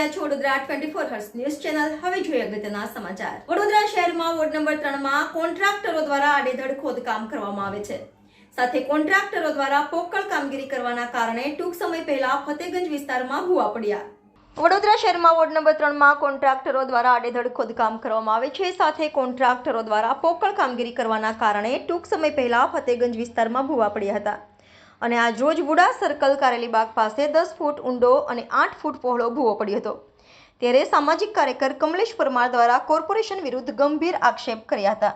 રહ્યા છો વડોદરા 24 હર્ષ news channel. હવે જોઈએ અગત્યના સમાચાર। વડોદરા શહેરમાં વોર્ડ નંબર 3 માં કોન્ટ્રાક્ટરો દ્વારા આડેધડ ખોદકામ કરવામાં આવે છે। સાથે કોન્ટ્રાક્ટરો દ્વારા પોકળ કામગીરી કરવાના કારણે ટૂંક સમય પહેલા ફતેગંજ વિસ્તારમાં ભૂવા પડ્યા। વડોદરા શહેરમાં વોર્ડ નંબર 3 માં કોન્ટ્રાક્ટરો દ્વારા આડેધડ ખોદકામ કરવામાં આવે છે। સાથે કોન્ટ્રાક્ટરો દ્વારા પોકળ કામગીરી કરવાના કારણે ટૂંક સમય પહેલા ફતેગંજ વિસ્તારમાં ભૂવા પડ્યા હતા અને આજ રોજ બુડા સર્કલ કારેલીબાગ પાસે 10 ફૂટ ઊંડો અને 8 ફૂટ પહોળો ભૂવો પડ્યો હતો। ત્યારે સામાજિક કાર્યકર કમલેશ પરમાર દ્વારા કોર્પોરેશન વિરુદ્ધ ગંભીર આક્ષેપ કર્યા હતા।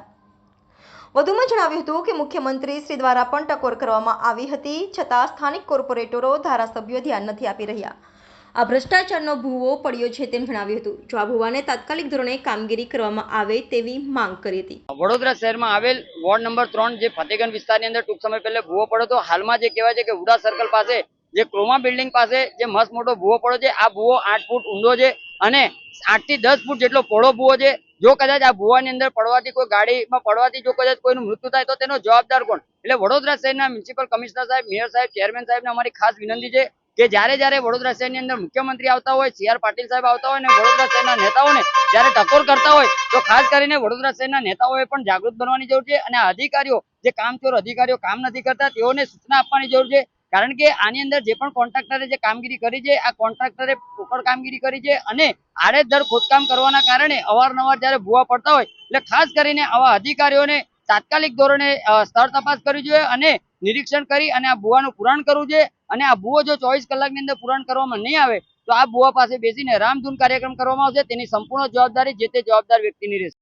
વધુમાં જણાવ્યું હતું કે મુખ્યમંત્રી શ્રી દ્વારા પણ ટકોર કરવામાં આવી હતી, છતાં સ્થાનિક કોર્પોરેટરો ધારાસભ્યો ધ્યાન નથી આપી રહ્યા। આ ભ્રષ્ટાચારનો ભૂવો પડ્યો છે તેમ જણાવ્યું હતું। જો આ ભૂવાને તાત્કાલિક ધોરણે કામગીરી કરવામાં આવે તેવી માંગ કરી હતી। વડોદરા શહેરમાં આવેલ વોર્ડ નંબર 3 જે ફતેગંજ વિસ્તારની અંદર ટૂંક સમય પહેલા ભૂવો પડ્યો તો હાલમાં જે કહેવાય છે કે ઉડા સર્કલ પાસે જે ક્રોમા બિલ્ડિંગ પાસે જે મસ્ત મોટો ભૂવો પડ્યો છે। આ ભૂવો 8 ફૂટ ઊંડો છે અને 8 થી 10 ફૂટ જેટલો પહોળો ભૂવો છે। જો કદાચ આ ભૂવાની અંદર પડવાથી કોઈ ગાડીમાં પડવાથી જો કદાચ કોઈનું મૃત્યુ થાય તો તેનો જવાબદાર કોણ? એટલે વડોદરા શહેરના મ્યુનિસિપલ કમિશનર સાહેબ, મેયર સાહેબ, ચેરમેન સાહેબને અમારી ખાસ વિનંતી છે કે જ્યારે વડોદરા શહેરની અંદર મુખ્યમંત્રી આવતા હોય, CR પાટીલ સાહેબ આવતા હોય ને વડોદરા શહેરના નેતાઓને જ્યારે ટકોર કરતા હોય તો ખાસ કરીને વડોદરા શહેરના નેતાઓએ પણ જાગૃત બનવાની જરૂર છે અને અધિકારીઓ જે કામચોર અધિકારીઓ કામ નથી કરતા તેઓને સૂચના આપવાની જરૂર છે। કારણ કે આની અંદર જે પણ કોન્ટ્રાક્ટરે જે કામગીરી કરી છે, આ કોન્ટ્રાક્ટરે પોકળ કામગીરી કરી છે અને આડેધડ ખોદકામ કરવાના કારણે અવારનવાર જ્યારે ભૂવા પડતા હોય એટલે ખાસ કરીને આવા અધિકારીઓને તાત્કાલિક ધોરણે સ્થળ તપાસ કરવી જોઈએ અને નિરીક્ષણ કરી અને આ ભૂવાનું પુરાણ કરવું જોઈએ અને આ ભૂવો જો 24 કલાકની અંદર પુરાણ કરવામાં નહીં આવે તો આ ભૂવા પાસે બેસીને રામધૂન કાર્યક્રમ કરવામાં આવશે। તેની સંપૂર્ણ જવાબદારી જે તે જવાબદાર વ્યક્તિની રહેશે।